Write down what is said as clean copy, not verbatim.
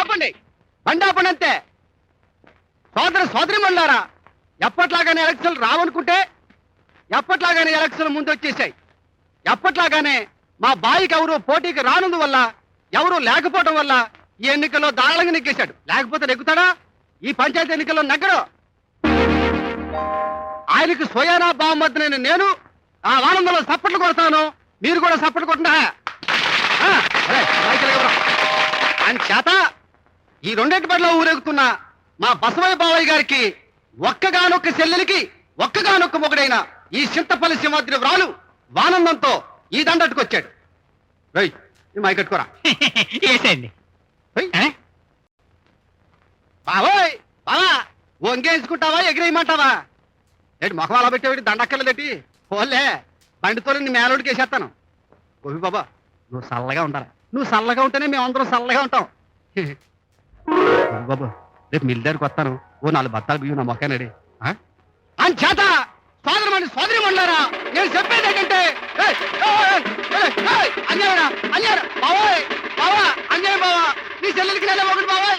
ఆపండి బండి ఆపండి అంతే. సోదరి మండలారా, ఎప్పట్లాగానే ఎలక్షన్లు రావనుకుంటే ఎప్పట్లాగానే ఎలక్షన్ ముందు వచ్చేసాయి. ఎప్పట్లాగానే మా బాయికి ఎవరు పోటీకి రానందు వల్ల, ఎవరు లేకపోవడం వల్ల ఈ ఎన్నికల్లో దారుణంగా నెగ్గేశాడు. లేకపోతే నెగ్గుతాడా? ఈ పంచాయతీ ఎన్నికల్లో నెగ్గడు. ఆయనకి సోయానా బామ్మద్దునైన నేను ఆ ఆనందంలో సప్పట్లు కొడతాను. మీరు కూడా సప్పట్లు కొట్టండా? ఆయన చేత ఈ రెండింటి బడిలో ఊరేగుతున్న మా బసవయ్య బావయ్య గారికి ఒక్కగానొక్క చెల్లెలికి ఒక్కగానొక్క మొగుడైన ఈ చింతపల్లి సింహాద్రి వ్రాలు ఆనందంతో ఈ దండట్టుకొచ్చాడు. రై ఈ మై కట్టుకోరా. బావోయ్ బావా, వంగేసుకుంటావా ఎగిరేయమంటావా? ఏంటి మొఖం అలా పెట్టేవాడి? దండక్కర్లేదేటి? పోలే బండితో నీ మేలోడికి వేసేస్తాను. గోపి బాబా, నువ్వు చల్లగా ఉంటారా? నువ్వు చల్లగా ఉంటేనే మేమందరం చల్లగా ఉంటాం. బాబు రేపు మిల్ దగ్గరికి వస్తాను. ఓ 4 బత్తాలు బియ్యం నా మొక్కనడి అని చేత సోదరి మండలారా, నేను చెప్పేది ఏంటంటే అన్యాయరా అన్యాయం బావా, నీ చెల్లెలికి నెల ఒకటి బావా.